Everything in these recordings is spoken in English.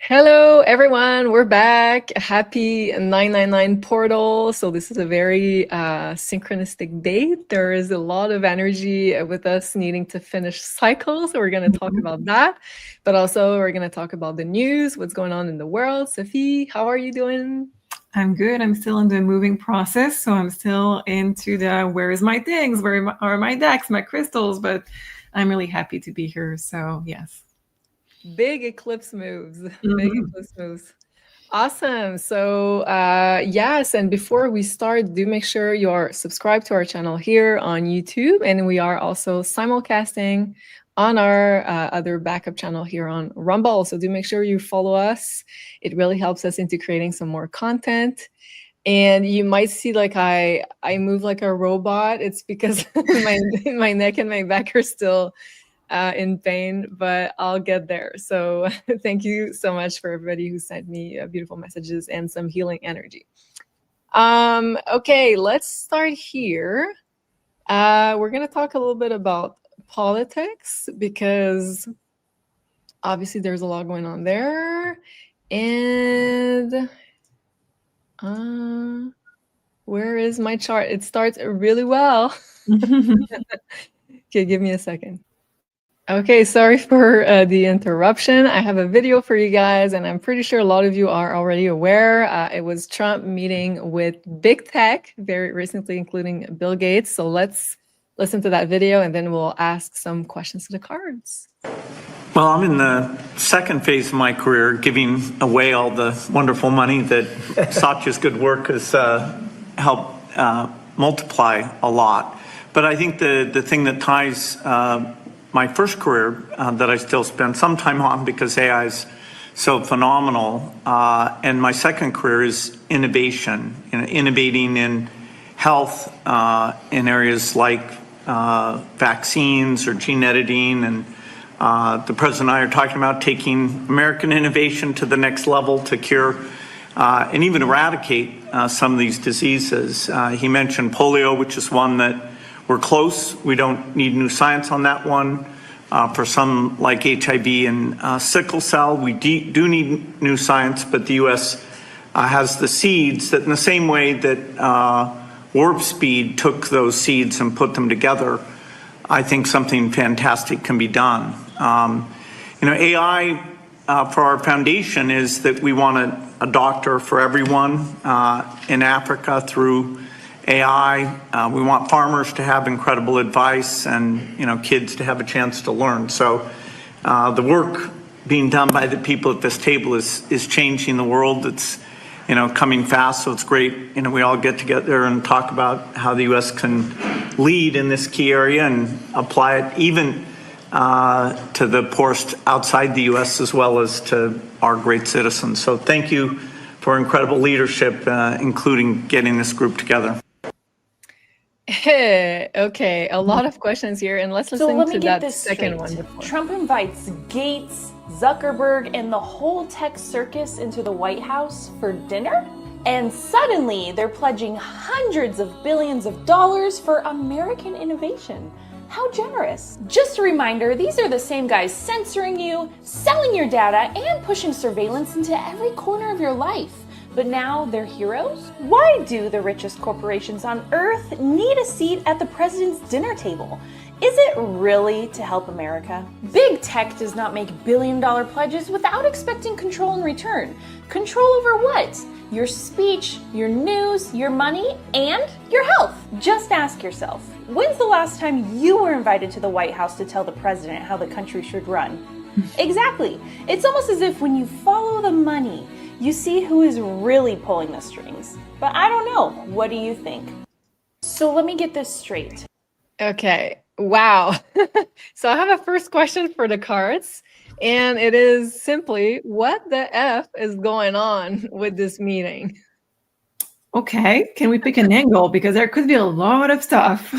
Hello, everyone. We're back. Happy 999 portal. So this is a very synchronistic date. There is a lot of energy with us needing to finish cycles. So we're going to talk about that, but also we're going to talk about the news, what's going on in the world. Sophie, how are you doing? I'm good. I'm still in the moving process. So I'm still into the where is my things? Where are my decks, my crystals? But I'm really happy to be here. So yes. Big eclipse moves. Big eclipse moves. Awesome. So yes, and before we start, do make sure you're subscribed to our channel here on YouTube, and we are also simulcasting on our other backup channel here on Rumble. So do make sure you follow us. It really helps us into creating some more content. And you might see like I move like a robot. It's because my neck and my back are still in pain, but I'll get there. So thank you so much for everybody who sent me beautiful messages and some healing energy. Okay, let's start here. We're going to talk a little bit about politics because obviously there's a lot going on there. And where is my chart? It starts really well. Okay, give me a second. Okay, sorry for the interruption. I have a video for you guys, and I'm pretty sure a lot of you are already aware. It was Trump meeting with big tech very recently, including Bill Gates. So let's listen to that video, and then we'll ask some questions to the cards. Well, I'm in the second phase of my career, giving away all the wonderful money that Satya's good work has helped multiply a lot. But I think the thing that ties my first career that I still spend some time on because AI is so phenomenal, and my second career is innovation, innovating in health in areas like vaccines or gene editing, and the president and I are talking about taking American innovation to the next level to cure and even eradicate some of these diseases. He mentioned polio, which is one that we're close. We don't need new science on that one. For some like HIV and sickle cell, we do need new science, but the U.S. Has the seeds that in the same way that Warp Speed took those seeds and put them together, I think something fantastic can be done. AI for our foundation is that we want a doctor for everyone in Africa through AI. We want farmers to have incredible advice and kids to have a chance to learn. So the work being done by the people at this table is changing the world. It's coming fast, so it's great. We all get together and talk about how the U.S. can lead in this key area and apply it even to the poorest outside the U.S. as well as to our great citizens. So thank you for incredible leadership, including getting this group together. Okay, a lot of questions here, and let's listen to that second one before. Trump invites Gates, Zuckerberg, and the whole tech circus into the White House for dinner? And suddenly, they're pledging hundreds of billions of dollars for American innovation. How generous. Just a reminder, these are the same guys censoring you, selling your data, and pushing surveillance into every corner of your life. But now they're heroes? Why do the richest corporations on Earth need a seat at the president's dinner table? Is it really to help America? Big tech does not make billion-dollar pledges without expecting control in return. Control over what? Your speech, your news, your money, and your health. Just ask yourself, when's the last time you were invited to the White House to tell the president how the country should run? Exactly. It's almost as if when you follow the money, you see who is really pulling the strings. But I don't know. What do you think? So let me get this straight. Okay. Wow. So I have a first question for the cards, and it is simply, what the F is going on with this meeting? Okay. Can we pick an angle? Because there could be a lot of stuff.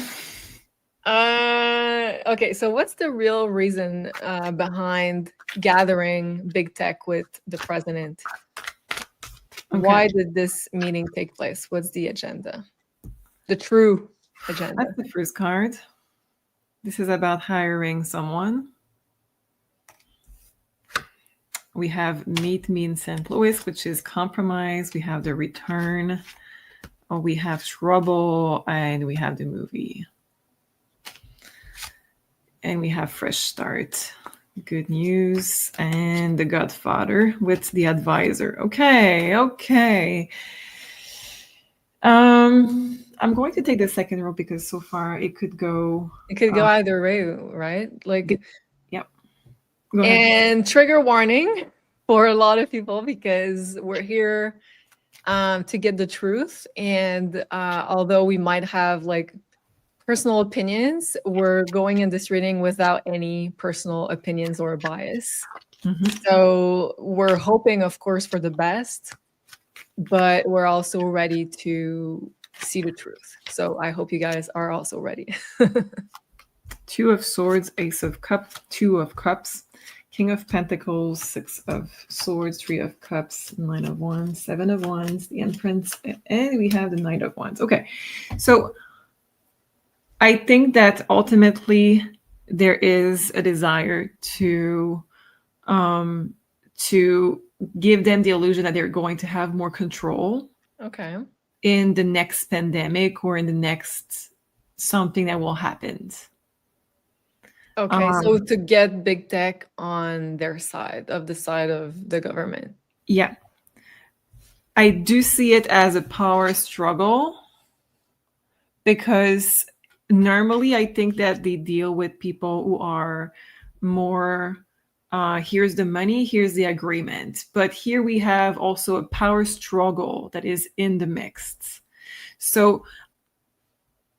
Okay. So what's the real reason behind gathering big tech with the president? Okay. Why did this meeting take place? What's the agenda? The true agenda. That's the first card. This is about hiring someone. We have Meet Me in St. Louis, which is compromise. We have the return. We have trouble, and we have the movie. And we have fresh start. Good news. And the Godfather with the advisor. Okay. I'm going to take the second row because so far it could go. It could go either way, right? Like, yep. Go ahead. And trigger warning for a lot of people because we're here to get the truth. And although we might have like personal opinions, we're going in this reading without any personal opinions or bias. So we're hoping, of course, for the best, but we're also ready to see the truth. So I hope you guys are also ready. Two of Swords, Ace of Cups, Two of Cups, King of Pentacles, Six of Swords, Three of Cups, Nine of Wands, Seven of Wands, the Empress, and we have the Knight of Wands. Okay, so I think that ultimately there is a desire to give them the illusion that they're going to have more control. Okay. In the next pandemic or in the next something that will happen. Okay, so to get big tech on their side, of the government. Yeah. I do see it as a power struggle because normally I think that they deal with people who are more, here's the money, here's the agreement. But here we have also a power struggle that is in the mix. So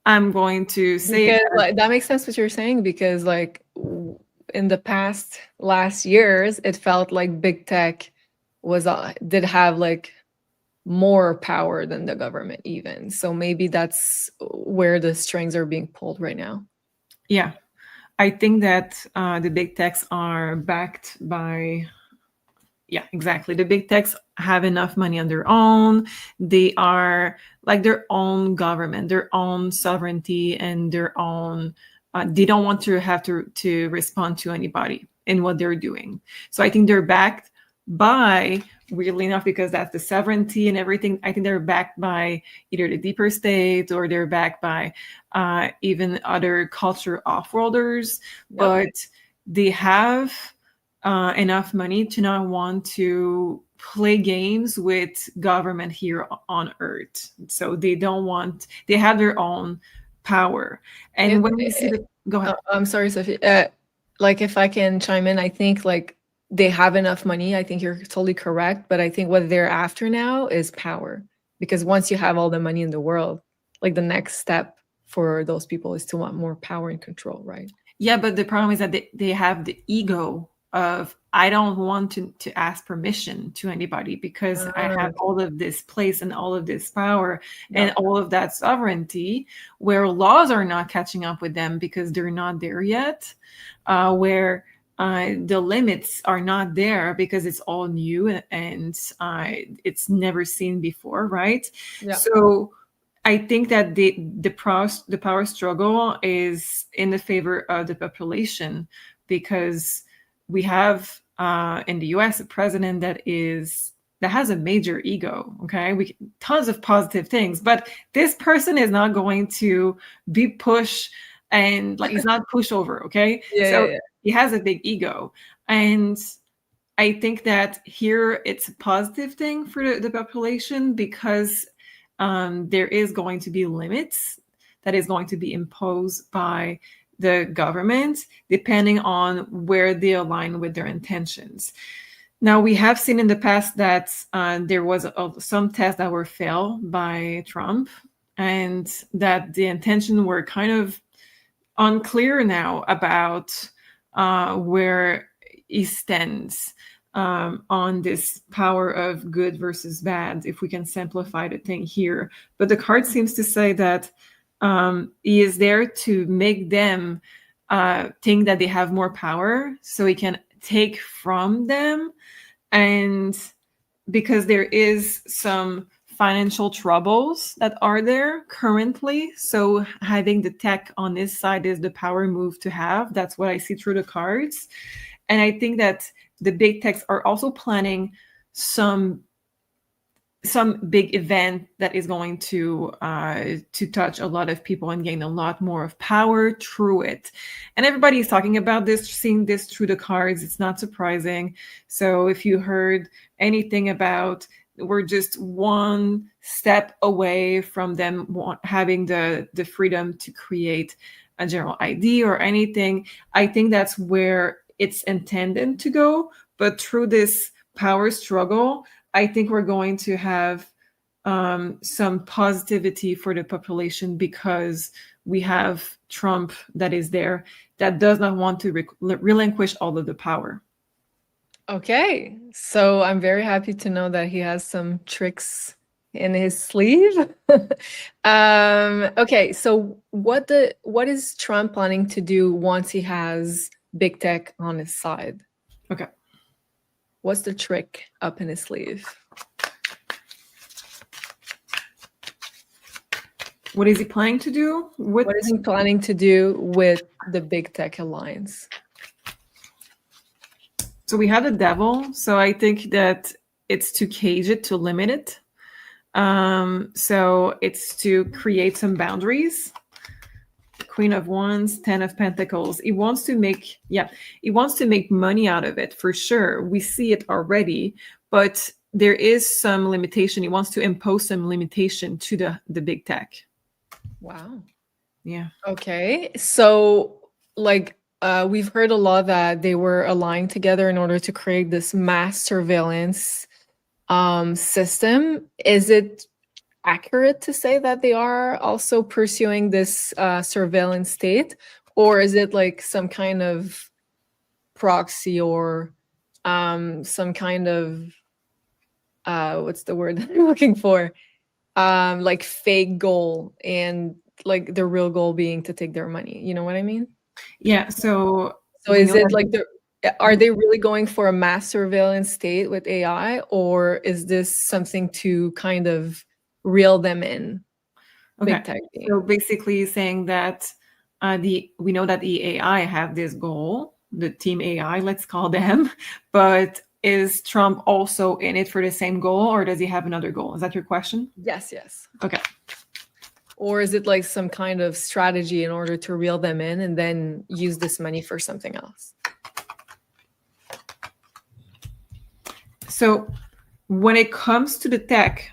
I'm going to say that makes sense what you're saying, because like in the last years, it felt like big tech did have like more power than the government even. So maybe that's where the strings are being pulled right now. Yeah. I think that the big techs are backed by, yeah, exactly. The big techs have enough money on their own. They are like their own government, their own sovereignty, and their own, they don't want to have to respond to anybody in what they're doing. So I think they're backed by, weirdly enough, because that's the sovereignty and everything, I think they're backed by either the deeper state or they're backed by even other culture off-worlders. Yep. But they have enough money to not want to play games with government here on Earth. So they have their own power. And when we see go ahead. I'm sorry, Sophie. Like if I can chime in, I think like they have enough money. I think you're totally correct. But I think what they're after now is power. Because once you have all the money in the world, like the next step for those people is to want more power and control, right? Yeah, but the problem is that they have the ego of, I don't want to ask permission to anybody because I have all of this place and all of this power and all of that sovereignty, where laws are not catching up with them because they're not there yet, where the limits are not there because it's all new and it's never seen before, right? Yeah. So I think that the power struggle is in the favor of the population, because we have in the US a president that has a major ego. Okay, tons of positive things, but this person is not going to be pushed and like he's not pushover. Okay, he has a big ego, and I think that here it's a positive thing for the population because there is going to be limits that is going to be imposed by the government, depending on where they align with their intentions. Now, we have seen in the past that there was some tests that were failed by Trump, and that the intention were kind of unclear now about where he stands on this power of good versus bad, if we can simplify the thing here. But the card seems to say that he is there to make them think that they have more power so he can take from them. And because there is some financial troubles that are there currently, so having the tech on this side is the power move to have. That's what I see through the cards. And I think that the big techs are also planning some big event that is going to touch a lot of people and gain a lot more of power through it. And everybody is talking about this, seeing this through the cards. It's not surprising. So if you heard anything about we're just one step away from them having the freedom to create a general ID or anything, I think that's where it's intended to go. But through this power struggle, I think we're going to have some positivity for the population, because we have Trump that is there that does not want to relinquish all of the power. Okay, so I'm very happy to know that he has some tricks in his sleeve. Okay, so what is Trump planning to do once he has big tech on his side? Okay. What's the trick up in his sleeve? What is he planning to do? What is he planning to do with the big tech alliance? So we have the devil. So I think that it's to cage it, to limit it. So it's to create some boundaries. Queen of Wands, 10 of Pentacles. He wants to make money out of it, for sure. We see it already, but there is some limitation. He wants to impose some limitation to the big tech. Wow. Yeah. Okay. So we've heard a lot that they were aligning together in order to create this mass surveillance system. Is it accurate to say that they are also pursuing this surveillance state, or is it like some kind of proxy or some kind of what's the word that I'm looking for, like fake goal, and like the real goal being to take their money? You know what I mean? Yeah. So is it like are they really going for a mass surveillance state with AI, or is this something to kind of reel them in? Okay. Big tech. So basically saying that we know that the AI have this goal, the team AI, let's call them, but is Trump also in it for the same goal, or does he have another goal? Is that your question? Yes. Okay. Or is it like some kind of strategy in order to reel them in and then use this money for something else? So when it comes to the tech,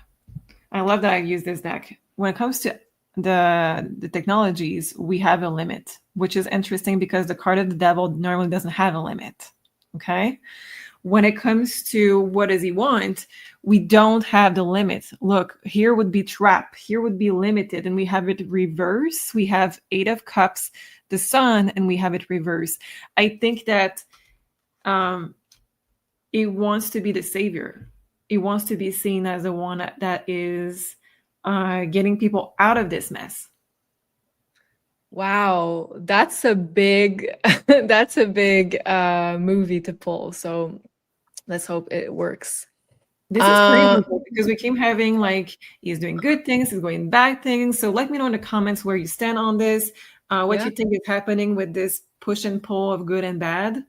I love that I use this deck. When it comes to the technologies, we have a limit, which is interesting because the card of the devil normally doesn't have a limit. Okay. When it comes to what does he want, we don't have the limit. Look, here would be trap, here would be limited, and we have it reverse. We have 8 of Cups, the Sun, and we have it reverse. I think that he wants to be the savior. He wants to be seen as the one that is getting people out of this mess. Wow, that's a big movie to pull. So let's hope it works. This is crazy because we keep having like he's doing good things, he's doing bad things. So let me know in the comments where you stand on this. What you think is happening with this push and pull of good and bad.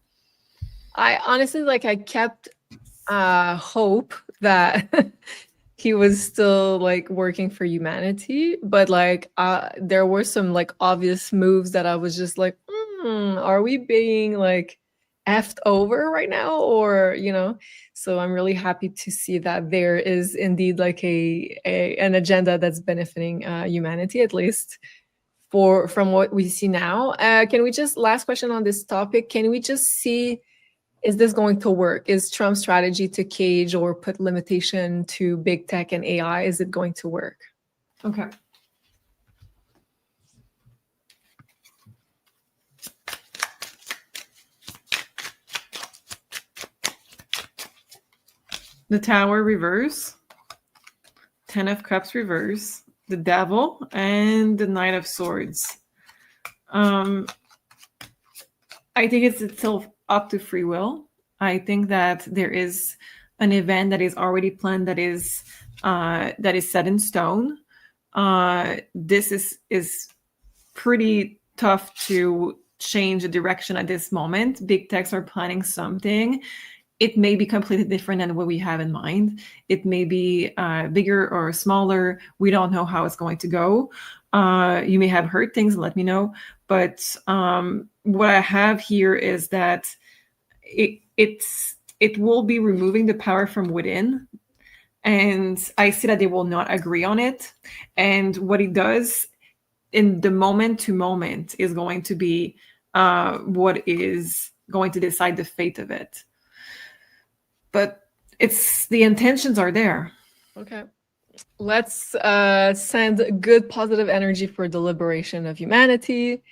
I honestly I kept hope that he was still like working for humanity, but there were some like obvious moves that I was just like, are we being like effed over right now, or so I'm really happy to see that there is indeed like an agenda that's benefiting humanity, at least from what we see now. Can we just, last question on this topic, can we just see, is this going to work? Is Trump's strategy to cage or put limitation to big tech and AI, is it going to work? Okay. The Tower reverse, 10 of Cups reverse, the Devil, and the Knight of Swords. I think it's itself up to free will. I think that there is an event that is already planned, that is set in stone. This is pretty tough to change the direction at this moment. Big techs are planning something. it may be completely different than what we have in mind. It may be bigger or smaller. We don't know how it's going to go. You may have heard things, let me know. But what I have here is that it will be removing the power from within. And I see that they will not agree on it. And what it does in the moment to moment is going to be what is going to decide the fate of it. But the intentions are there. Okay. Let's send good positive energy for the liberation of humanity.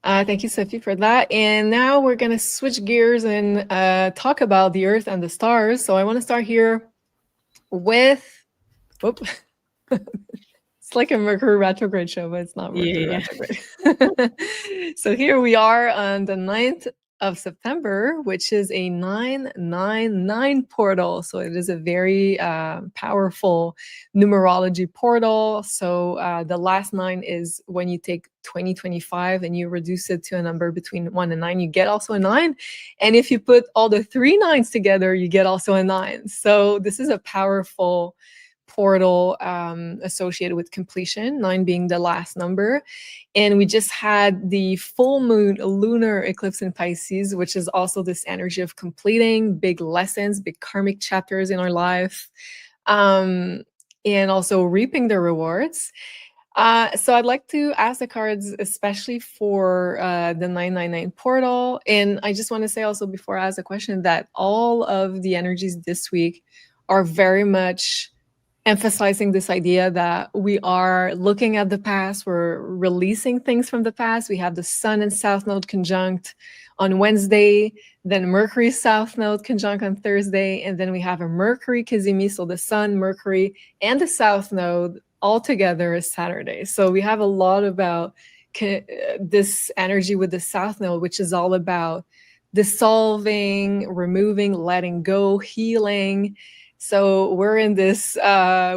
Thank you, Sophie, for that. And now we're going to switch gears and talk about the Earth and the stars. So I want to start here with, it's like a Mercury retrograde show, but it's not Mercury retrograde. So here we are on the 9th of September, which is a 999 portal. So it is a very powerful numerology portal. So the last 9 is when you take 2025 and you reduce it to a number between 1 and 9, you get also a 9. And if you put all the 3 9s together, you get also a 9. So this is a powerful portal associated with completion, 9 being the last number. And we just had the full moon lunar eclipse in Pisces, which is also this energy of completing big lessons, big karmic chapters in our life, and also reaping the rewards. So I'd like to ask the cards, especially for the 999 portal. And I just want to say also before I ask the question that all of the energies this week are very much emphasizing this idea that we are looking at the past, we're releasing things from the past. We have the Sun and South Node conjunct on Wednesday, then Mercury South Node conjunct on Thursday, and then we have a Mercury Kizimi, so the Sun, Mercury, and the South Node all together is Saturday. So we have a lot about this energy with the South Node, which is all about dissolving, removing, letting go, healing. So we're in this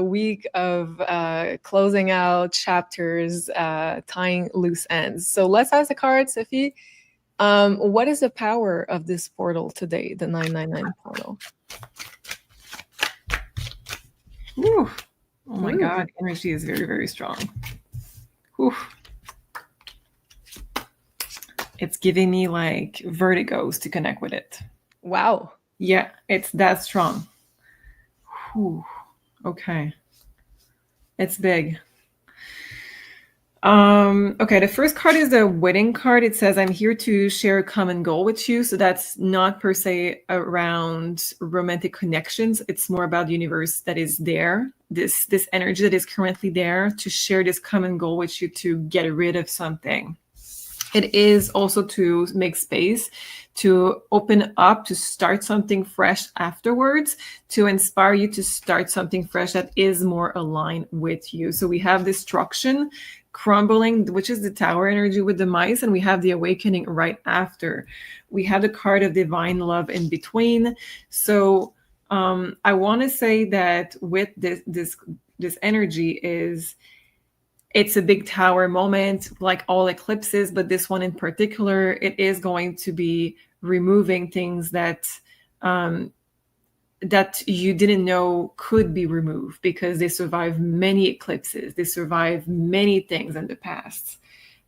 week of closing out chapters, tying loose ends. So let's ask the card, Sophie. What is the power of this portal today, the 999 portal? Ooh. Oh my God, energy is very, very strong. Ooh. It's giving me like vertigos to connect with it. Wow. Yeah, it's that strong. Ooh, okay. It's big. Okay, the first card is the wedding card. It says, I'm here to share a common goal with you. So that's not per se around romantic connections. It's more about the universe that is there, this energy that is currently there to share this common goal with you to get rid of something. It is also to make space, to open up, to start something fresh afterwards, to inspire you to start something fresh that is more aligned with you. So we have destruction, crumbling, which is the tower energy with the mice, and we have the awakening right after. We have the card of divine love in between. So I want to say that with this energy it's a big tower moment, like all eclipses, but this one in particular, it is going to be removing things that that you didn't know could be removed because they survived many eclipses. They survived many things in the past.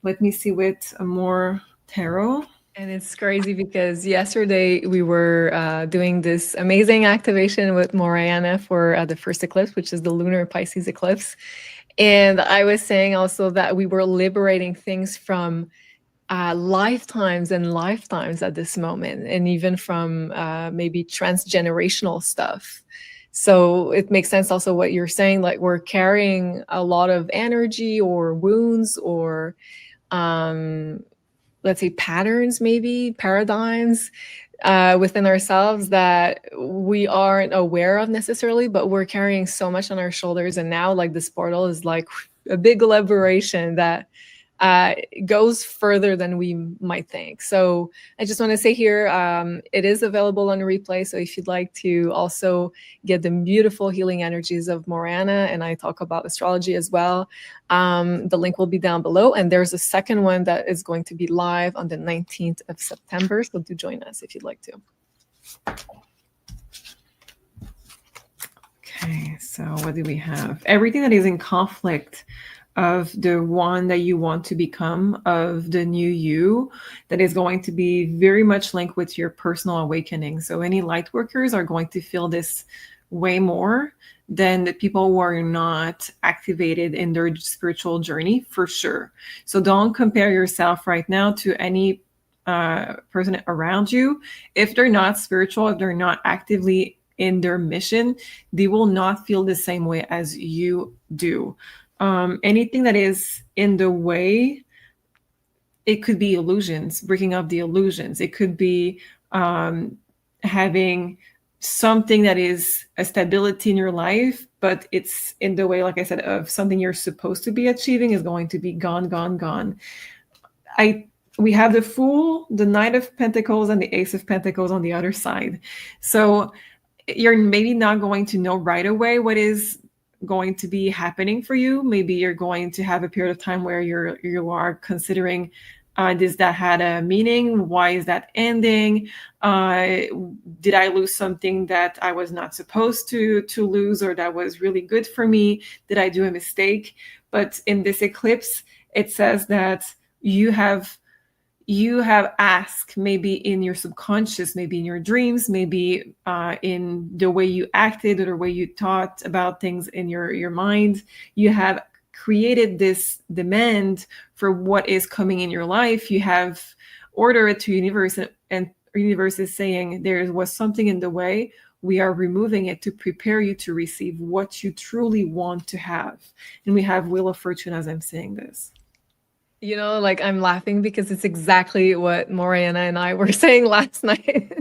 Let me see with more tarot. And it's crazy because yesterday we were doing this amazing activation with Morayana for the first eclipse, which is the lunar Pisces eclipse. And I was saying also that we were liberating things from lifetimes and lifetimes at this moment, and even from maybe transgenerational stuff. So it makes sense also what you're saying, like we're carrying a lot of energy or wounds or let's say patterns, maybe paradigms within ourselves that we aren't aware of necessarily, but we're carrying so much on our shoulders. And now like this portal is like a big liberation that goes further than we might think. So I just want to say here, it is available on replay. So if you'd like to also get the beautiful healing energies of Morayana, and I talk about astrology as well, the link will be down below. And there's a second one that is going to be live on the 19th of September. So do join us if you'd like to. So what do we have? Everything that is in conflict of the one that you want to become, of the new you, that is going to be very much linked with your personal awakening. So any light workers are going to feel this way more than the people who are not activated in their spiritual journey, for sure. So don't compare yourself right now to any person around you. If they're not spiritual, if they're not actively in their mission, they will not feel the same way as you do. Anything that is in the way, it could be illusions, breaking up the illusions. It could be having something that is a stability in your life, but it's in the way, like I said, of something you're supposed to be achieving is going to be gone, gone, gone. We have the Fool, the Knight of Pentacles, and the Ace of Pentacles on the other side. So you're maybe not going to know right away what is going to be happening for you. Maybe you're going to have a period of time where you are considering, does that had a meaning? Why is that ending? Did I lose something that I was not supposed to lose, or that was really good for me? Did I do a mistake? But in this eclipse, it says that you have asked, maybe in your subconscious, maybe in your dreams, maybe in the way you acted or the way you thought about things in your mind, you have created this demand for what is coming in your life. You have ordered it to universe, and universe is saying there was something in the way. We are removing it to prepare you to receive what you truly want to have. And we have Wheel of Fortune as I'm saying this. You know, like I'm laughing because it's exactly what Morayana and I were saying last night.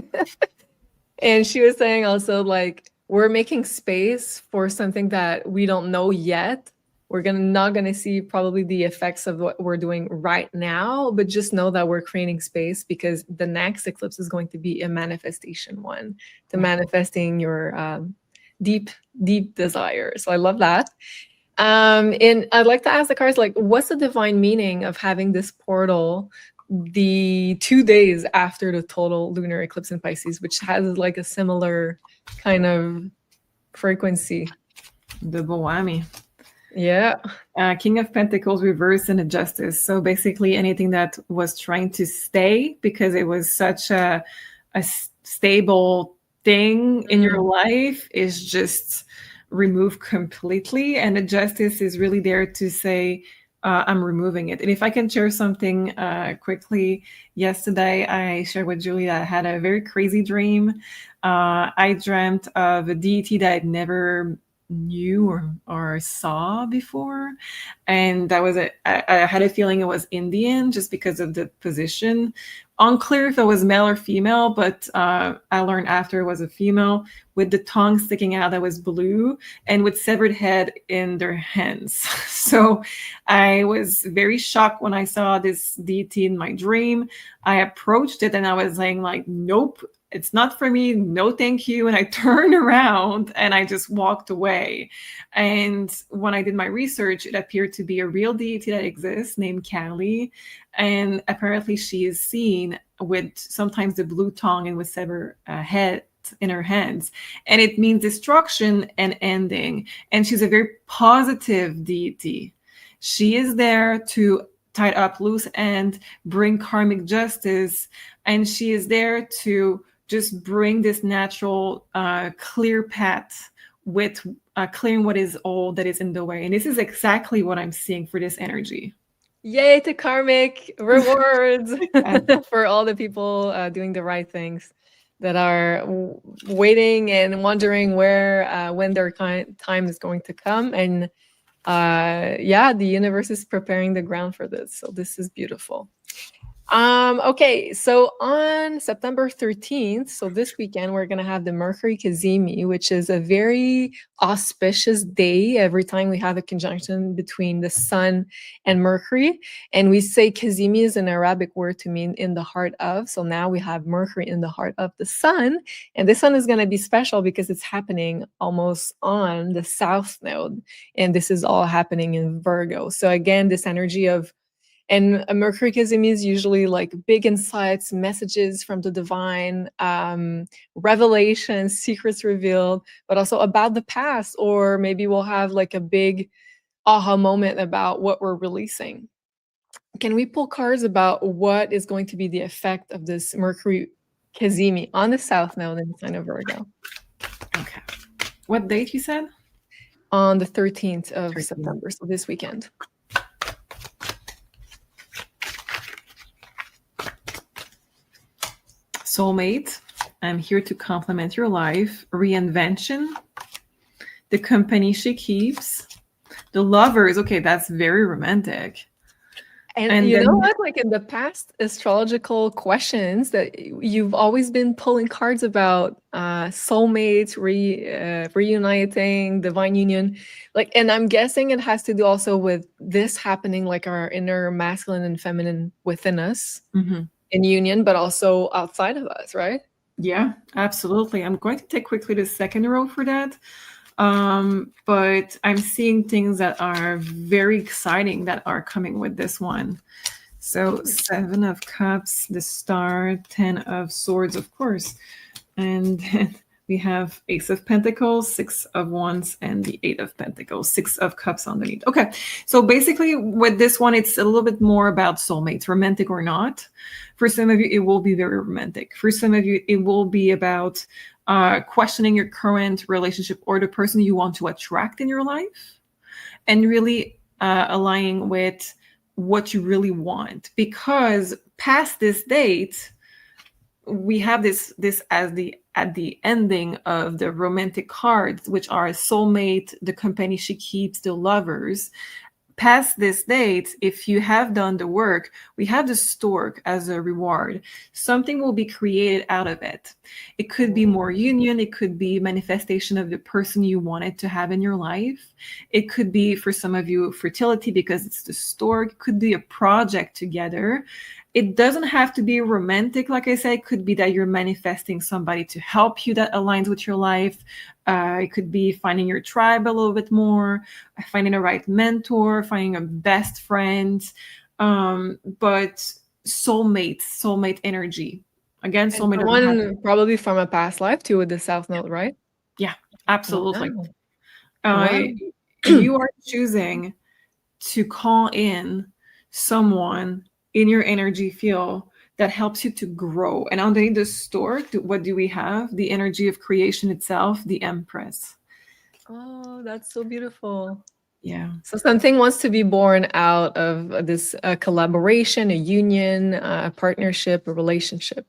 And she was saying also, like, we're making space for something that we don't know yet. We're not gonna see probably the effects of what we're doing right now, but just know that we're creating space because the next eclipse is going to be a manifestation one, to manifesting your deep, deep desire. So I love that. And I'd like to ask the cards, like, what's the divine meaning of having this portal the 2 days after the total lunar eclipse in Pisces, which has like a similar kind of frequency? Double whammy. Yeah. King of Pentacles reverse and a Justice. So basically anything that was trying to stay because it was such a stable thing in your life is just removed completely. And the Justice is really there to say, I'm removing it. And if I can share something quickly, yesterday I shared with Julie that I had a very crazy dream. I dreamt of a deity that I'd never knew or saw before, and that was I had a feeling it was Indian just because of the position. Unclear if it was male or female, but I learned after it was a female with the tongue sticking out that was blue and with severed head in their hands. So I was very shocked when I saw this deity in my dream. I approached it and I was saying, like, nope, it's not for me. No, thank you. And I turned around and I just walked away. And when I did my research, it appeared to be a real deity that exists named Kali. And apparently she is seen with sometimes the blue tongue and with severed head in her hands. And it means destruction and ending. And she's a very positive deity. She is there to tie up loose end, bring karmic justice. And she is there to just bring this natural, clear path with clearing what is old that is in the way. And this is exactly what I'm seeing for this energy. Yay to karmic rewards for all the people doing the right things that are waiting and wondering where, when their time is going to come. And yeah, the universe is preparing the ground for this. So this is beautiful. Okay, so on September 13th, so this weekend, we're going to have the Mercury Cazimi, which is a very auspicious day every time we have a conjunction between the Sun and Mercury. And we say Cazimi is an Arabic word to mean in the heart of. So now we have Mercury in the heart of the Sun. And this Sun is going to be special because it's happening almost on the South Node. And this is all happening in Virgo. So again, this energy of And a Mercury Kazemi is usually like big insights, messages from the divine, revelations, secrets revealed, but also about the past, or maybe we'll have like a big aha moment about what we're releasing. Can we pull cards about what is going to be the effect of this Mercury Kazemi on the South Node in the sign of Virgo? Okay. What date you said? On the 13th of September, so this weekend. Soulmate, I'm here to complement your life. Reinvention, the company she keeps. The lovers, okay, that's very romantic. And you know what? Like in the past astrological questions that you've always been pulling cards about soulmates, reuniting, divine union. Like, and I'm guessing it has to do also with this happening, like our inner masculine and feminine within us in union, but also outside of us, right? Yeah, absolutely. I'm going to take quickly the second row for that. But I'm seeing things that are very exciting that are coming with this one. So 7 of Cups, the Star, 10 of Swords, of course. And then we have Ace of Pentacles, 6 of Wands, and the 8 of Pentacles, 6 of Cups underneath. Okay, so basically with this one, it's a little bit more about soulmates, romantic or not. For some of you, it will be very romantic. For some of you, it will be about questioning your current relationship or the person you want to attract in your life, and really aligning with what you really want. Because past this date, we have this as at the ending of the romantic cards, which are soulmate, the company she keeps, the lovers. Past this date, if you have done the work, we have the stork as a reward. Something will be created out of it. It could be more union. It could be manifestation of the person you wanted to have in your life. It could be, for some of you, fertility because it's the stork. It could be a project together. It doesn't have to be romantic. Like I said, it could be that you're manifesting somebody to help you that aligns with your life. It could be finding your tribe a little bit more, finding a right mentor, finding a best friend. But soulmate energy. Again, soulmate. One probably from a past life too with the South Node, right? Yeah, absolutely. Wow. You are choosing to call in someone in your energy field that helps you to grow. And underneath the stork, what do we have? The energy of creation itself, the Empress. Oh, that's so beautiful. Yeah. So something wants to be born out of this collaboration, a union, a partnership, a relationship.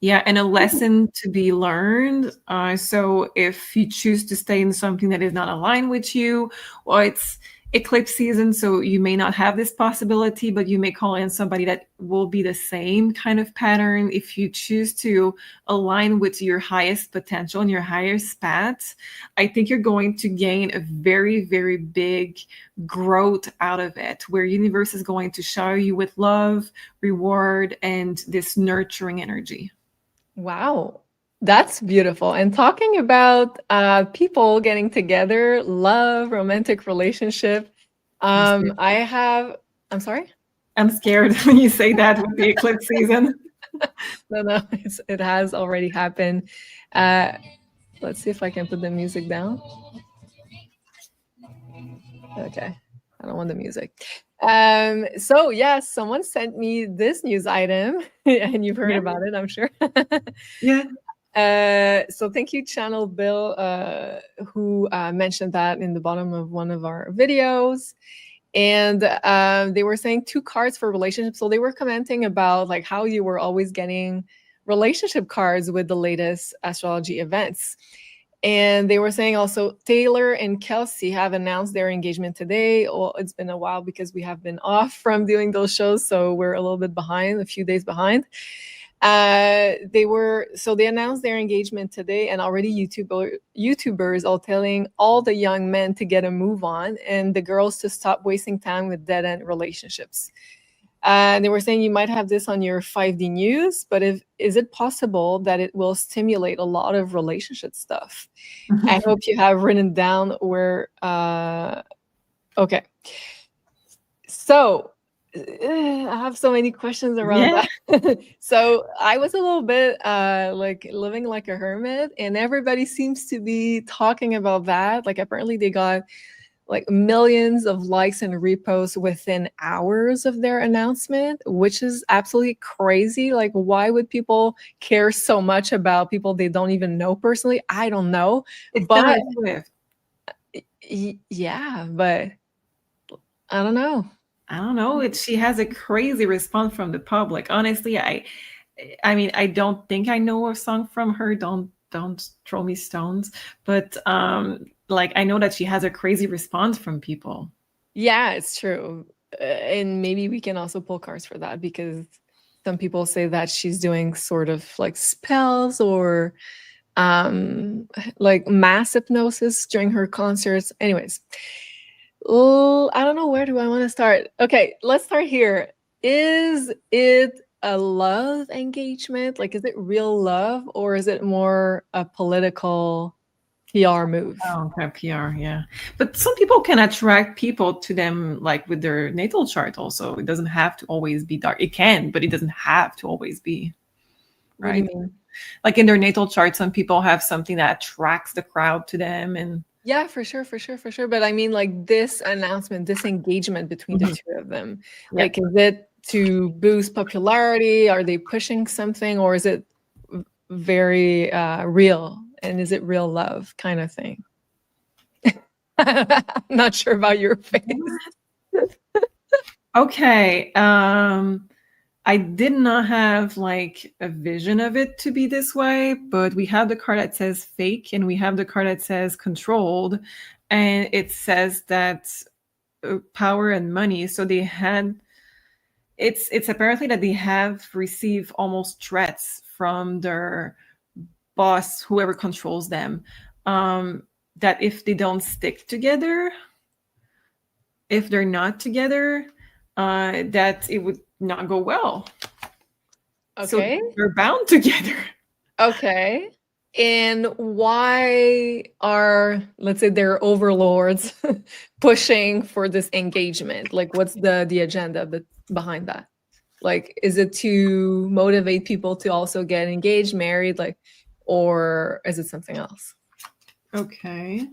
Yeah, and a lesson to be learned. So if you choose to stay in something that is not aligned with you, well, it's eclipse season, so you may not have this possibility, but you may call in somebody that will be the same kind of pattern. If you choose to align with your highest potential and your highest path, I think you're going to gain a very, very big growth out of it, where universe is going to shower you with love, reward, and this nurturing energy. Wow. That's beautiful. And talking about people getting together, love, romantic relationship. I'm sorry? I'm scared when you say that with the eclipse season. No, it has already happened. Let's see if I can put the music down. Okay. I don't want the music. So yes, someone sent me this news item and you've heard about it, I'm sure. Yeah. So thank you, Channel Bill, who mentioned that in the bottom of one of our videos. And they were saying 2 cards for relationships. So they were commenting about like how you were always getting relationship cards with the latest astrology events. And they were saying also Taylor and Kelsey have announced their engagement today. Well, it's been a while because we have been off from doing those shows. So we're a little bit behind, a few days behind. They announced their engagement today, and already YouTubers are telling all the young men to get a move on and the girls to stop wasting time with dead-end relationships. They were saying you might have this on your 5D news, but is it possible that it will stimulate a lot of relationship stuff? I hope you have written down where, okay. So I have so many questions around Yeah. that. So I was a little bit like living like a hermit, and everybody seems to be talking about that. Like apparently they got like millions of likes and reposts within hours of their announcement, which is absolutely crazy. Like, why would people care so much about people they don't even know personally? I don't know. It's But Taylor Swift. yeah, but I don't know. I don't know. She has a crazy response from the public. Honestly, I mean, I don't think I know a song from her. Don't throw me stones. But like I know that she has a crazy response from people. Yeah, it's true. And maybe we can also pull cards for that because some people say that she's doing sort of like spells or like mass hypnosis during her concerts. Anyways, oh, I don't know, where do I want to start? Okay, let's start here. Is it a love engagement? Like, is it real love or is it more a political PR move? Oh, okay, PR, yeah. But some people can attract people to them like with their natal chart also. It doesn't have to always be dark. It can, but it doesn't have to always be, What do you right? mean? Like in their natal chart, some people have something that attracts the crowd to them and Yeah, for sure, for sure, for sure. But I mean, like this announcement, this engagement between the Mhm. two of them, Yeah. like, is it to boost popularity? Are they pushing something, or is it very real? And is it real love kind of thing? I'm not sure about your face. Okay. I did not have like a vision of it to be this way, but we have the card that says fake and we have the card that says controlled, and it says that power and money. So they had it's apparently that they have received almost threats from their boss, whoever controls them, that if they don't stick together, if they're not together, that it would not go well. So Okay. they're bound together. Okay. And why are, let's say, their overlords pushing for this engagement? Like, what's the agenda behind that? Like, is it to motivate people to also get engaged, married, like, or is it something else? Okay.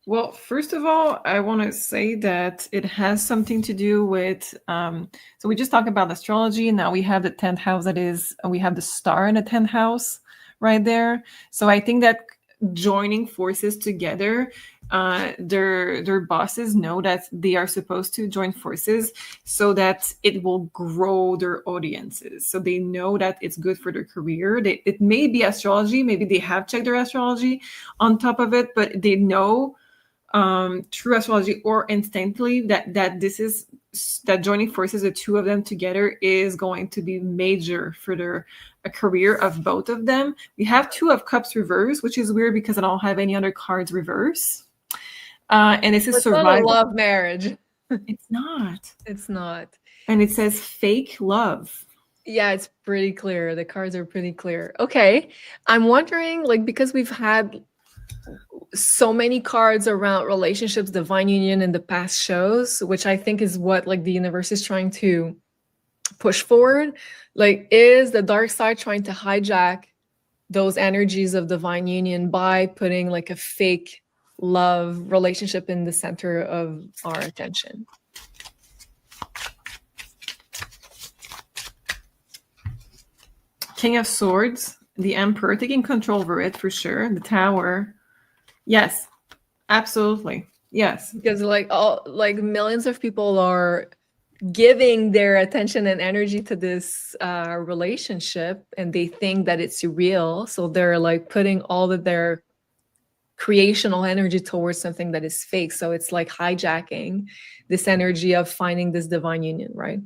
Well, first of all, I want to say that it has something to do with. So we just talked about astrology, and now we have the 10th house. That is, we have the star in the 10th house right there. So I think that joining forces together, their bosses know that they are supposed to join forces so that it will grow their audiences. So they know that it's good for their career. It may be astrology, maybe they have checked their astrology on top of it, but they know through astrology or instantly that this is that joining forces, the two of them together, is going to be major for their a career of both of them. We have Two of Cups reverse, which is weird because I don't have any other cards reverse. And this is It's not a survival. love marriage. It's not. It's not. And it says fake love. Yeah, it's pretty clear. The cards are pretty clear. Okay. I'm wondering, like, because we've had so many cards around relationships, divine union in the past shows, which I think is what like the universe is trying to push forward. Like, is the dark side trying to hijack those energies of divine union by putting like a fake love relationship in the center of our attention? King of Swords, the Emperor taking control over it for sure. The Tower. Yes, absolutely. Yes. Because like millions of people are giving their attention and energy to this relationship, and they think that it's real. So they're like putting all of their creational energy towards something that is fake. So it's like hijacking this energy of finding this divine union, right?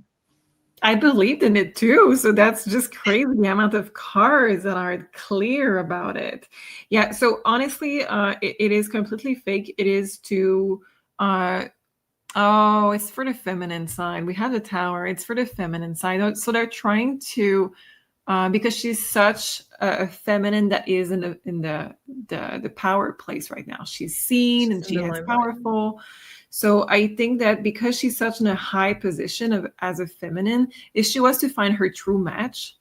I believed in it too. So that's just crazy, the amount of cards that are clear about it. Yeah. So honestly, it is completely fake. It is to, it's for the feminine side. We have the Tower. It's for the feminine side. So they're trying to because she's such a feminine that is in the power place right now. She's seen and she has powerful. So I think that because she's such in a high position as a feminine, if she was to find her true match,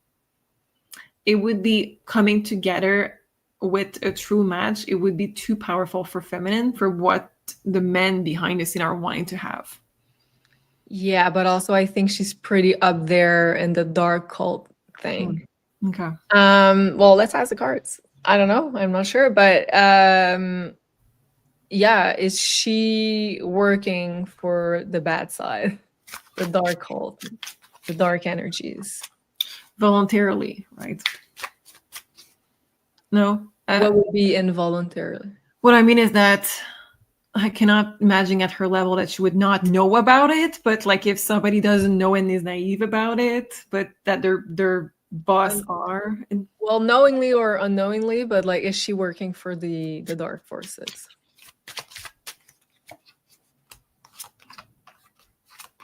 it would be coming together with a true match. It would be too powerful for feminine, for what the men behind the scene are wanting to have. Yeah, but also I think she's pretty up there in the dark cult thing. Okay. Well, let's ask the cards. I don't know. I'm not sure, but yeah, is she working for the bad side, the dark cult, the dark energies? Voluntarily, right? No. What would be involuntarily? What I mean is that I cannot imagine at her level that she would not know about it, but like if somebody doesn't know and is naive about it, but that their boss are. Well, knowingly or unknowingly, but like, is she working for the dark forces?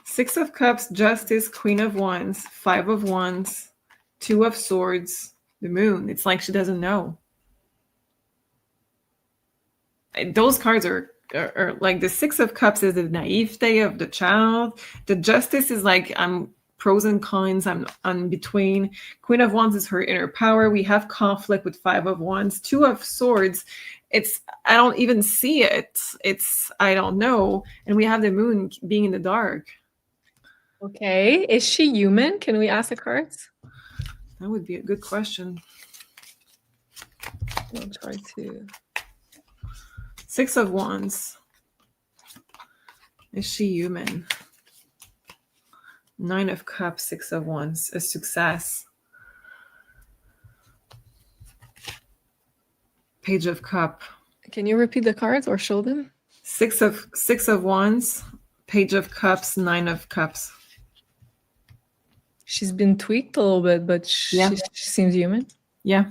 Six of Cups, Justice, Queen of Wands, Five of Wands, Two of Swords, the Moon. It's like she doesn't know. Those cards are like the Six of Cups is the naivete of the child. The Justice is like, I'm pros and cons, I'm between. Queen of Wands is her inner power. We have conflict with Five of Wands. Two of Swords, it's, I don't even see it. It's, I don't know. And we have the Moon being in the dark. Okay. Is she human? Can we ask the cards? That would be a good question. I'll try to. Six of Wands. Is she human? Nine of Cups, Six of Wands. A success. Page of Cup. Can you repeat the cards or show them? Six of Wands, Page of Cups, Nine of Cups. She's been tweaked a little bit, but she seems human. Yeah.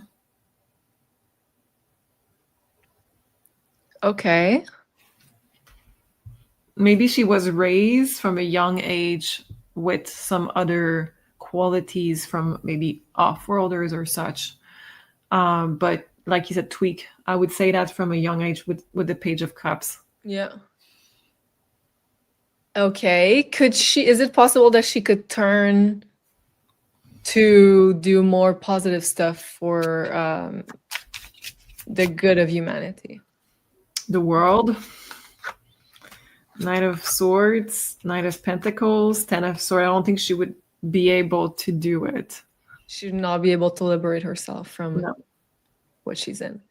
Okay. Maybe she was raised from a young age with some other qualities from maybe off-worlders or such. But like you said, tweak. I would say that from a young age with the Page of Cups. Yeah. Okay. Is it possible that she could turn to do more positive stuff for the good of humanity? The world. Knight of Swords, Knight of Pentacles, Ten of Swords. I don't think she would be able to do it. She would not be able to liberate herself from what she's in.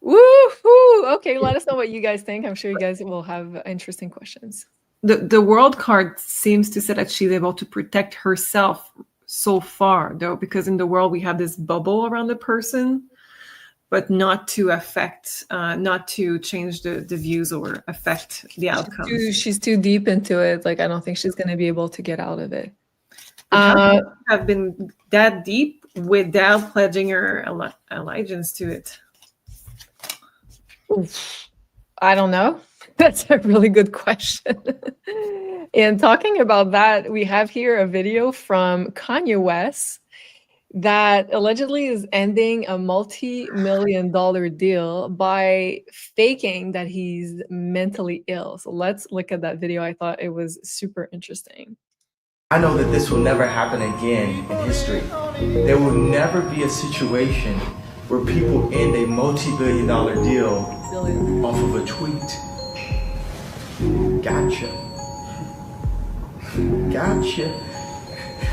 Woo-hoo! Okay, let us know what you guys think. I'm sure you guys will have interesting questions. The World card seems to say that she's able to protect herself so far, though, because in the world we have this bubble around the person, but not to affect, not to change the views or affect the outcome. She's too deep into it. Like, I don't think she's going to be able to get out of it. Have been that deep without pledging her allegiance to it. I don't know. That's a really good question. And talking about that, we have here a video from Kanye West that allegedly is ending a multi-million-dollar deal by faking that he's mentally ill. So let's look at that video. I thought it was super interesting. I know that this will never happen again in history. There will never be a situation where people end a multi-billion-dollar deal off of a tweet. Gotcha.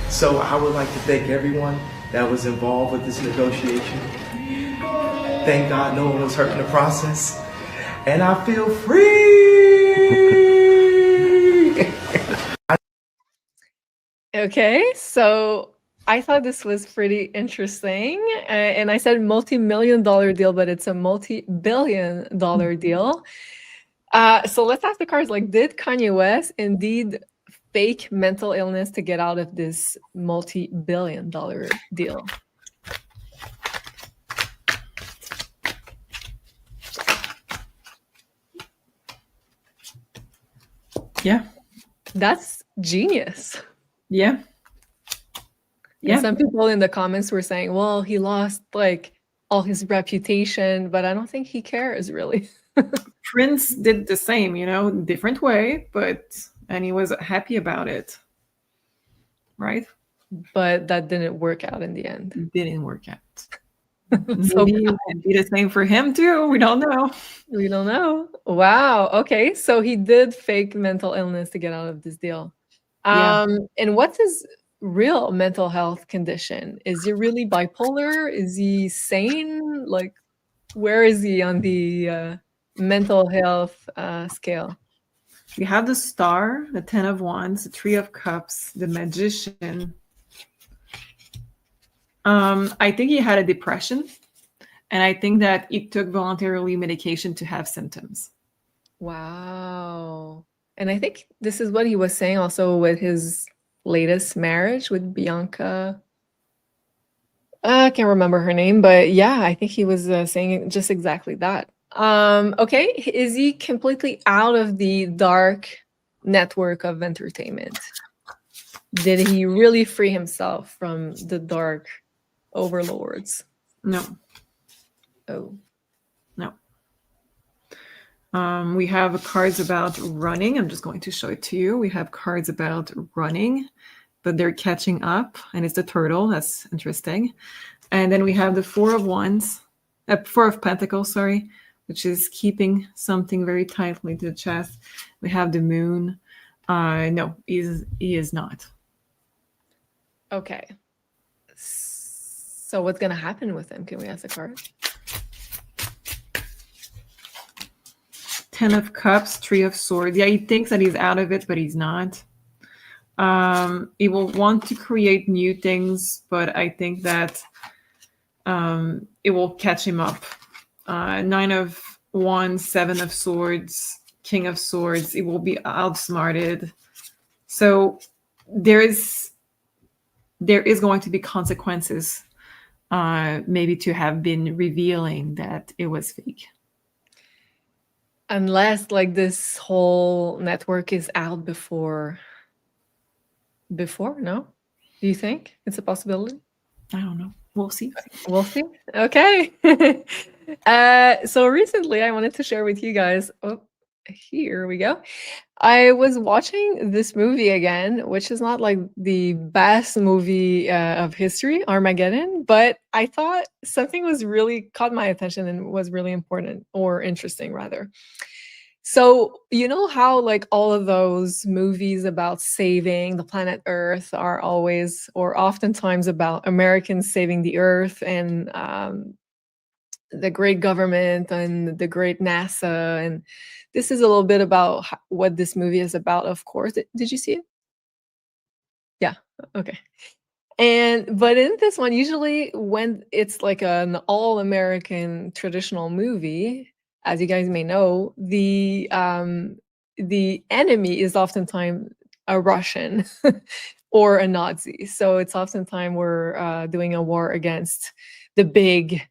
So I would like to thank everyone that was involved with this negotiation. Thank God no one was hurt in the process. And I feel free. Okay, so I thought this was pretty interesting. And I said multi-million-dollar deal, but it's a multi-billion-dollar deal. So let's ask the cards, like, did Kanye West indeed fake mental illness to get out of this multi-billion-dollar deal? Yeah. That's genius. Yeah. And some people in the comments were saying, well, he lost like all his reputation, but I don't think he cares really. Prince did the same, different way, and he was happy about it. Right? But that didn't work out in the end. It didn't work out. Maybe it will be the same for him too. We don't know. We don't know. Wow. Okay. So he did fake mental illness to get out of this deal. And what's his real mental health condition? Is he really bipolar? Is he sane? Like, where is he on the mental health scale? We have the Star, the 10 of Wands, the 3 of Cups, the Magician. I think he had a depression, and I think that he took voluntarily medication to have symptoms. Wow. And I think this is what he was saying also with his latest marriage with Bianca. I can't remember her name, but yeah, I think he was saying just exactly that. Okay, is he completely out of the dark network of entertainment? Did he really free himself from the dark overlords? No. Oh. No. We have cards about running. I'm just going to show it to you. We have cards about running, but they're catching up, and it's the turtle. That's interesting. And then we have the 4 of Wands, 4 of Pentacles, sorry, which is keeping something very tightly to the chest. We have the moon. No, he is not. Okay. So what's going to happen with him? Can we ask the card? 10 of Cups, 3 of Swords. Yeah, he thinks that he's out of it, but he's not. He will want to create new things, but I think that it will catch him up. 9 of Wands, 7 of Swords, King of Swords. It will be outsmarted. So there is going to be consequences, maybe to have been revealing that it was fake. Unless like this whole network is out before, no? Do you think it's a possibility? I don't know. We'll see. We'll see. Okay. So recently I wanted to share with you guys, here we go. I was watching this movie again, which is not like the best movie of history, Armageddon, but I thought something was really caught my attention and was really important, or interesting rather. So, you know how like all of those movies about saving the planet Earth are always or oftentimes about Americans saving the Earth and the great government and the great NASA. And this is a little bit about what this movie is about, of course. Did you see it? Yeah. Okay. But in this one, usually when it's like an all-American traditional movie, as you guys may know, the enemy is oftentimes a Russian or a Nazi. So it's oftentimes we're doing a war against the big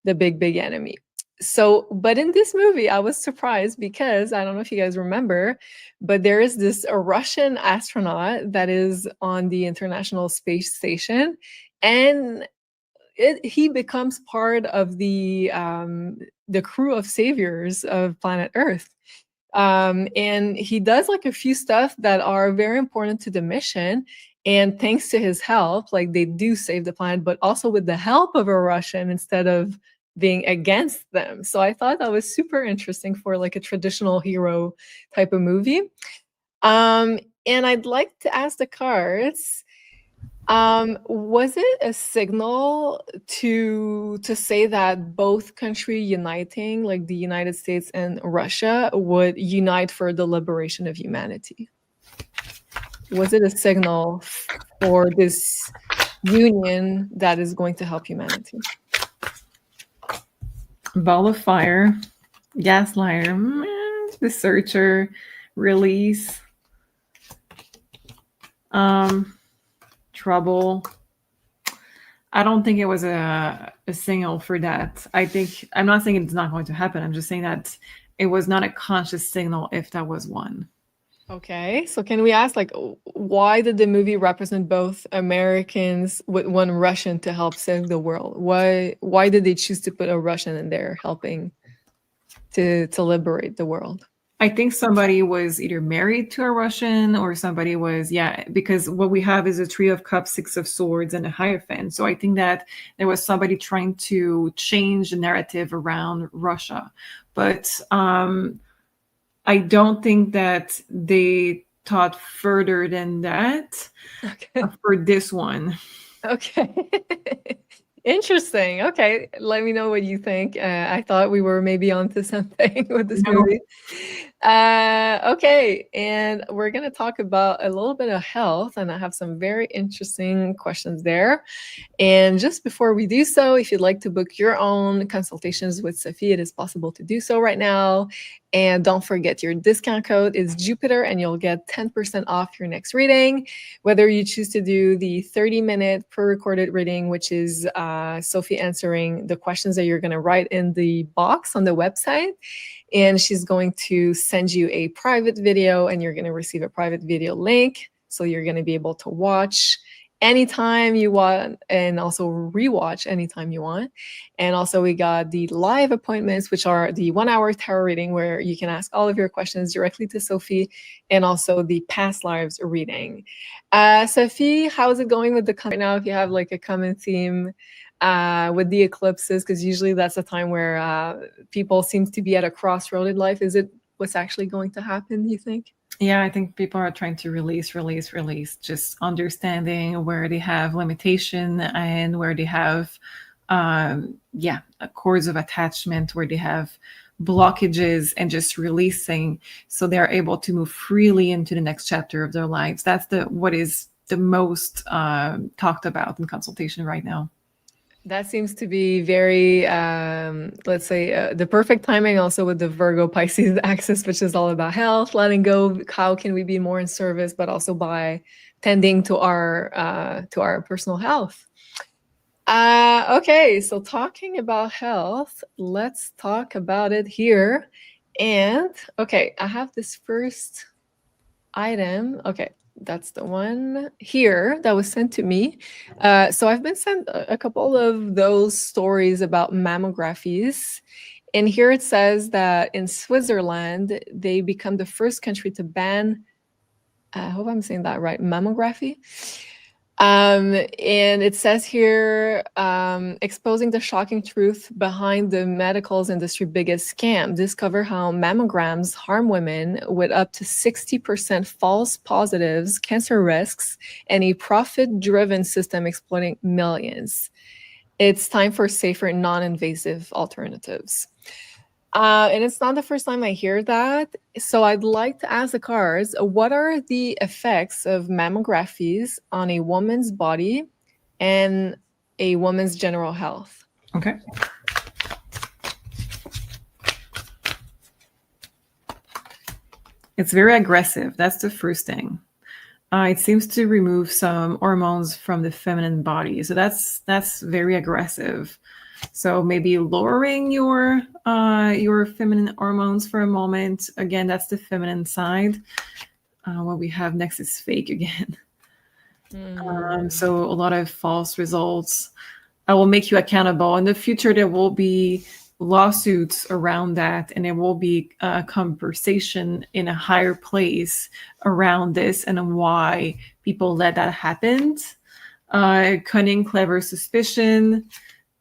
enemy. So, but in this movie, I was surprised because I don't know if you guys remember, but there is this a Russian astronaut that is on the International Space Station, and he becomes part of the crew of saviors of planet Earth. And he does like a few stuff that are very important to the mission. And thanks to his help, like they do save the planet, but also with the help of a Russian instead of being against them. So I thought that was super interesting for like a traditional hero type of movie. And I'd like to ask the cards, was it a signal to say that both countries uniting, like the United States and Russia, would unite for the liberation of humanity? Was it a signal for this union that is going to help humanity? Ball of Fire, Gaslighter, the Searcher, Release, Trouble. I don't think it was a signal for that. I'm not saying it's not going to happen. I'm just saying that it was not a conscious signal if that was one. Okay, so can we ask, like, why did the movie represent both Americans with one Russian to help save the world? Why did they choose to put a Russian in there helping to liberate the world? I think somebody was either married to a Russian or somebody was, because what we have is a Three of Cups, Six of Swords, and a Hierophant. So I think that there was somebody trying to change the narrative around Russia. But I don't think that they thought further than that for this one. Okay. Interesting. Okay, let me know what you think. I thought we were maybe onto something with this movie. Okay, and we're going to talk about a little bit of health, and I have some very interesting questions there. And just before we do so, if you'd like to book your own consultations with Sophie, it is possible to do so right now. And don't forget, your discount code is Jupiter, and you'll get 10% off your next reading. Whether you choose to do the 30-minute pre-recorded reading, which is Sophie answering the questions that you're going to write in the box on the website, and she's going to send you a private video, and you're going to receive a private video link. So you're going to be able to watch anytime you want and also rewatch anytime you want. And also we got the live appointments, which are the 1-hour tarot reading where you can ask all of your questions directly to Sophie, and also the past lives reading. Sophie, how is it going with the right now? If you have like a common theme with the eclipses, because usually that's a time where people seem to be at a crossroad in life. Is it what's actually going to happen, do you think? Yeah, I think people are trying to release, just understanding where they have limitation and where they have, cords of attachment, where they have blockages, and just releasing so they're able to move freely into the next chapter of their lives. That's what is the most talked about in consultation right now. That seems to be very, let's say, the perfect timing also with the Virgo Pisces axis, which is all about health, letting go. How can we be more in service, but also by tending to our personal health. Okay, so talking about health, let's talk about it here. And okay, I have this first item. Okay, that's the one here that was sent to me. So I've been sent a couple of those stories about mammographies. And here it says that in Switzerland, they become the first country to ban, I hope I'm saying that right, mammography. And it says here, exposing the shocking truth behind the medicals industry biggest scam. Discover how mammograms harm women with up to 60% false positives, cancer risks, and a profit-driven system exploiting millions. It's time for safer, non-invasive alternatives. And it's not the first time I hear that. So I'd like to ask the cards, what are the effects of mammographies on a woman's body and a woman's general health? Okay. It's very aggressive. That's the first thing. It seems to remove some hormones from the feminine body. So that's very aggressive. So maybe lowering your feminine hormones for a moment. Again, that's the feminine side. What we have next is fake again. So a lot of false results. I will make you accountable. In the future, there will be lawsuits around that, and there will be a conversation in a higher place around this and why people let that happen. Cunning, clever, suspicion.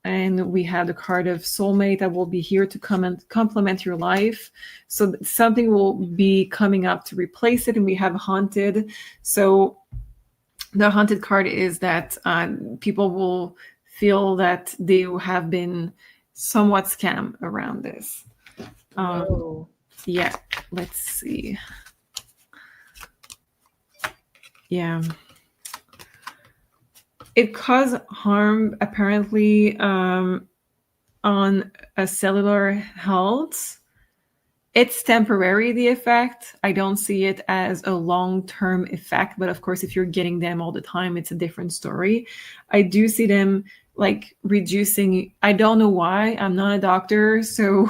And we have the card of soulmate that will be here to come and complement your life. So something will be coming up to replace it. And we have haunted. So the haunted card is that people will feel that they have been somewhat scammed around this. Yeah, let's see. Yeah. It caused harm, apparently, on a cellular health. It's temporary, the effect. I don't see it as a long-term effect, but of course, if you're getting them all the time, it's a different story. I do see them like reducing. I don't know why. I'm not a doctor, so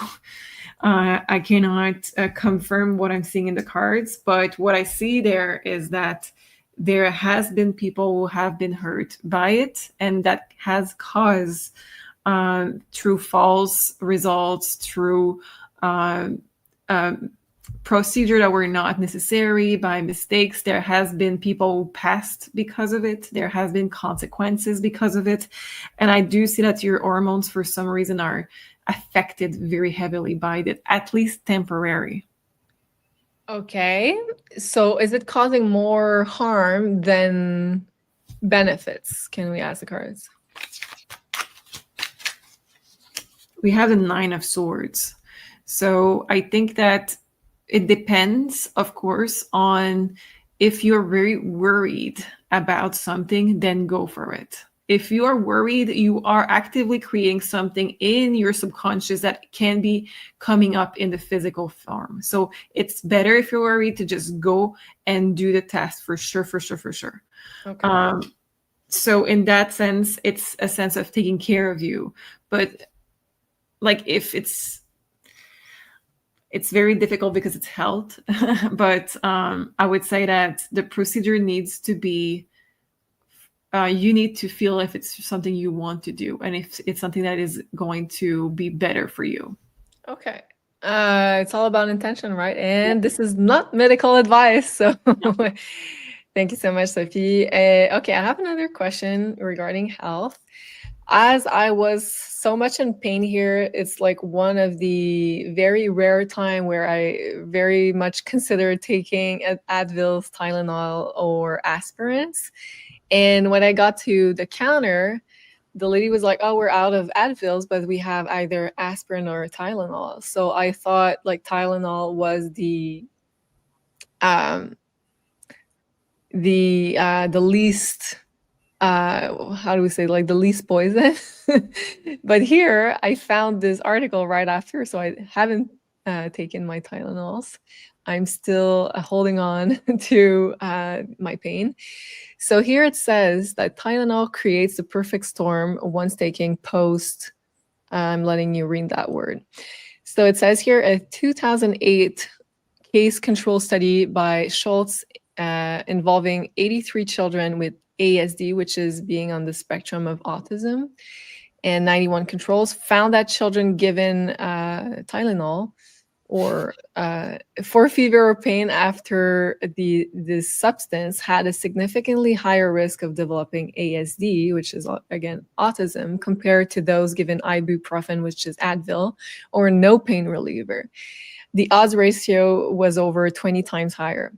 I cannot confirm what I'm seeing in the cards, but what I see there is that there has been people who have been hurt by it, and that has caused through false results, through procedure that were not necessary, by mistakes. There has been people who passed because of it. There has been consequences because of it. And I do see that your hormones, for some reason, are affected very heavily by it, at least temporary. Okay. So is it causing more harm than benefits? Can we ask the cards? We have the Nine of Swords. So I think that it depends, of course, on if you're very worried about something, then go for it. If you are worried, you are actively creating something in your subconscious that can be coming up in the physical form. So it's better if you're worried to just go and do the test for sure, for sure, for sure. Okay. So in that sense, it's a sense of taking care of you. But like if it's very difficult because it's health, but I would say that the procedure needs to be, you need to feel if it's something you want to do and if it's something that is going to be better for you. Okay. It's all about intention, right? And this is not medical advice. So thank you so much, Sophie. Okay, I have another question regarding health. As I was so much in pain here, it's like one of the very rare time where I very much consider taking Advils, Tylenol, or aspirins. And when I got to the counter, the lady was like, "Oh, we're out of Advils, but we have either aspirin or Tylenol." So I thought like Tylenol was the least how do we say, like the least poison. But here I found this article right after, so I haven't taken my Tylenols. I'm still holding on to my pain. So here it says that Tylenol creates the perfect storm once taking post. I'm letting you read that word. So it says here a 2008 case control study by Schultz involving 83 children with ASD, which is being on the spectrum of autism, and 91 controls found that children given Tylenol or for fever or pain after this substance had a significantly higher risk of developing ASD, which is again autism, compared to those given ibuprofen, which is Advil, or no pain reliever. The odds ratio was over 20 times higher.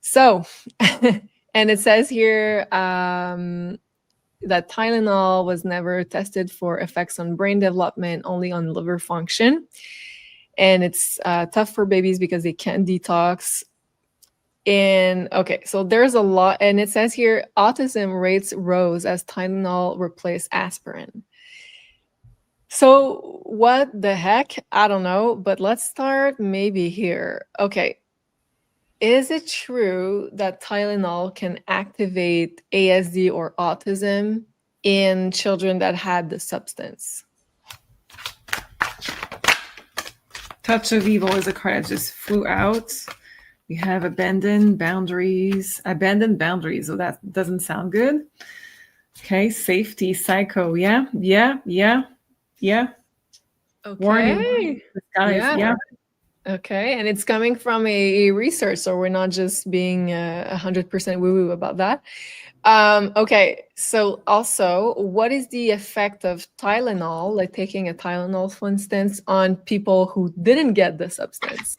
So, and it says here that Tylenol was never tested for effects on brain development, only on liver function. And it's tough for babies because they can't detox. And okay, so there's a lot. And it says here, autism rates rose as Tylenol replaced aspirin. So what the heck? I don't know, but let's start maybe here. Okay. Is it true that Tylenol can activate ASD or autism in children that had the substance? Touch of Evil is a card that just flew out. We have abandoned boundaries. Abandoned boundaries. So that doesn't sound good. Okay, safety, psycho. Yeah. Okay. Warning. Guys, yeah. Okay, and it's coming from a research, so we're not just being 100% woo-woo about that. Okay, so also, what is the effect of Tylenol, like taking a Tylenol, for instance, on people who didn't get the substance?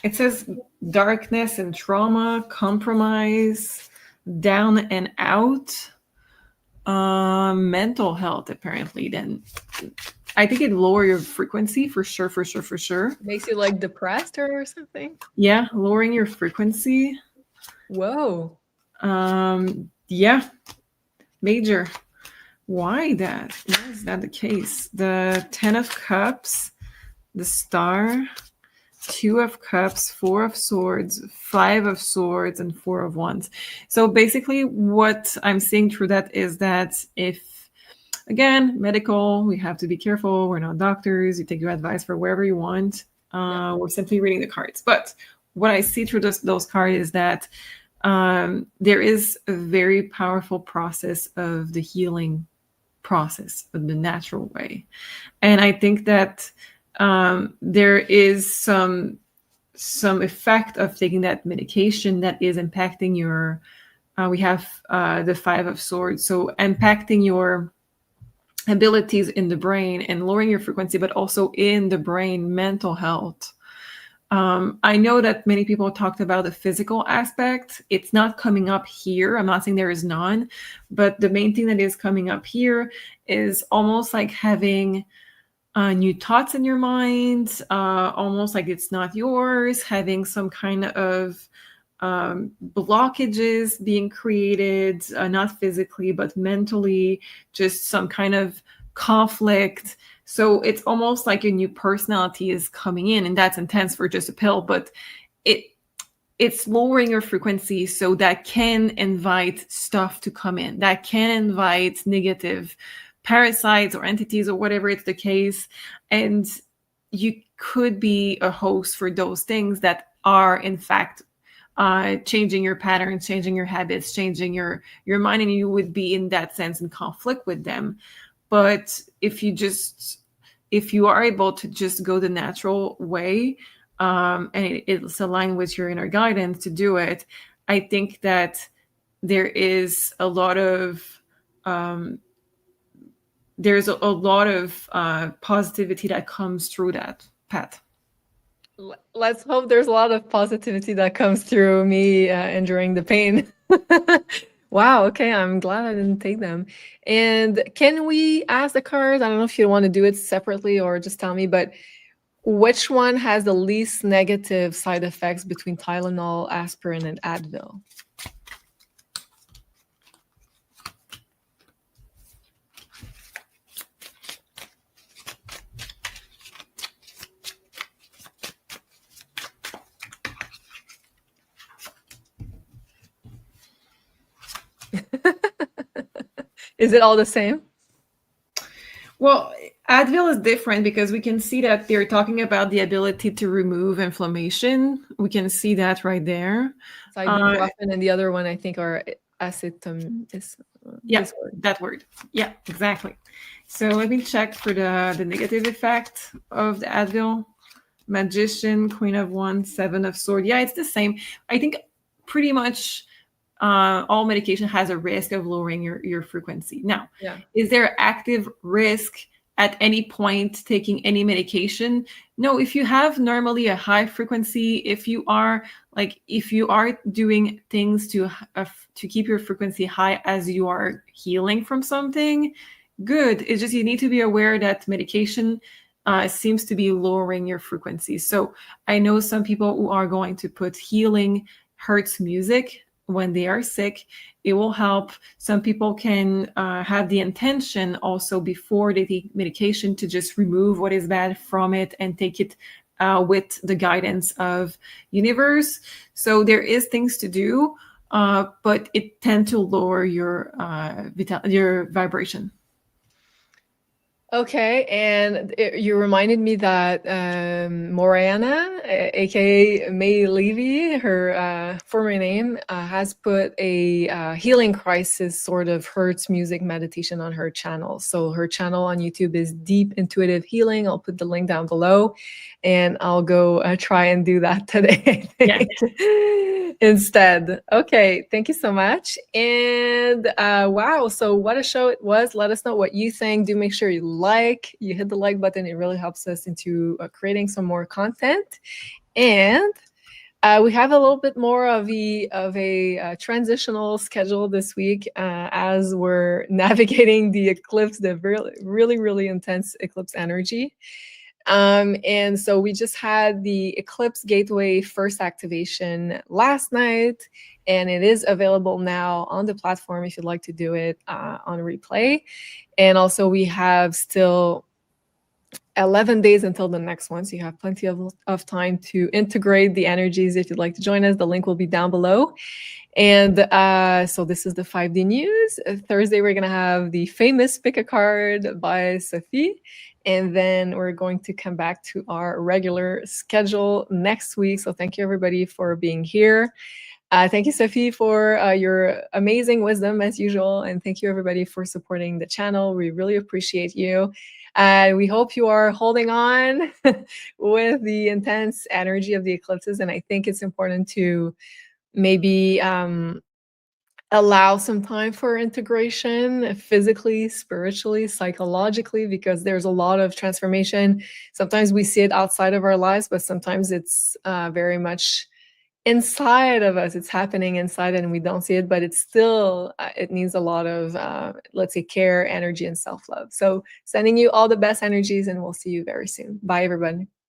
It says darkness and trauma, compromise, down and out, mental health, apparently. Then I think it lower your frequency for sure. Makes you like depressed or something? Yeah, lowering your frequency. Whoa. Yeah, major. Why that? Why is that the case? The 10 of Cups, the Star, Two of Cups, Four of Swords, Five of Swords, and Four of Wands. So basically what I'm seeing through that is that if, again, medical, we have to be careful. We're not doctors. You take your advice for wherever you want. We're simply reading the cards. But what I see through those cards is that there is a very powerful process of the healing process of the natural way. And I think that there is some effect of taking that medication that is impacting your, we have the Five of Swords, so impacting your abilities in the brain and lowering your frequency, but also in the brain, mental health. I know that many people talked about the physical aspect. It's not coming up here. I'm not saying there is none, but the main thing that is coming up here is almost like having new thoughts in your mind, almost like it's not yours, having some kind of blockages being created, not physically, but mentally, just some kind of conflict. So it's almost like a new personality is coming in, and that's intense for just a pill, but it's lowering your frequency, so that can invite stuff to come in, that can invite negative parasites or entities or whatever it's the case. And you could be a host for those things that are in fact changing your patterns, changing your habits, changing your mind, and you would be in that sense in conflict with them. But if you are able to just go the natural way, and it's aligned with your inner guidance to do it, I think that there is a lot of positivity that comes through that, Pat. Let's hope there's a lot of positivity that comes through me enduring the pain. Wow, okay, I'm glad I didn't take them. And can we ask the cards? I don't know if you want to do it separately or just tell me, but which one has the least negative side effects between Tylenol, aspirin, and Advil? Is it all the same? Well, Advil is different because we can see that they're talking about the ability to remove inflammation. We can see that right there. So ibuprofen and the other one, I think, are acetam. Yeah, that word. Yeah, exactly. So let me check for the negative effect of the Advil. Magician, Queen of Wands, Seven of Swords. Yeah, it's the same. I think pretty much all medication has a risk of lowering your frequency. Now, Is there active risk at any point taking any medication? No, if you have normally a high frequency, if you are doing things to keep your frequency high as you are healing from something, good. It's just you need to be aware that medication seems to be lowering your frequency. So I know some people who are going to put healing hertz music when they are sick. It will help. Some people can have the intention also before they take medication to just remove what is bad from it and take it with the guidance of universe. So there is things to do, but it tends to lower your vibration. Okay, and you reminded me that Morayana, aka May Levy, her former name, has put a healing crisis sort of hertz music meditation on her channel. So her channel on YouTube is Deep Intuitive Healing. I'll put the link down below, and I'll go try and do that today. Instead. Okay, thank you so much. And wow, so what a show it was. Let us know what you think. Do make sure you hit the like button. It really helps us into creating some more content. And we have a little bit more of a transitional schedule this week as we're navigating the eclipse, the really intense eclipse energy. And so we just had the Eclipse Gateway first activation last night, and it is available now on the platform if you'd like to do it on replay. And also we have still 11 days until the next one. So you have plenty of time to integrate the energies. If you'd like to join us, the link will be down below. And so this is the 5D news. Thursday, we're going to have the famous Pick a Card by Sophie. And then we're going to come back to our regular schedule next week. So thank you, everybody, for being here. Thank you, Sophie, for your amazing wisdom as usual. And thank you, everybody, for supporting the channel. We really appreciate you. And we hope you are holding on with the intense energy of the eclipses. And I think it's important to maybe allow some time for integration physically, spiritually, psychologically, because there's a lot of transformation. Sometimes we see it outside of our lives, but sometimes it's very much inside of us. It's happening inside and we don't see it, but it's still, it needs a lot of, let's say, care, energy, and self-love. So sending you all the best energies, and we'll see you very soon. Bye, everybody.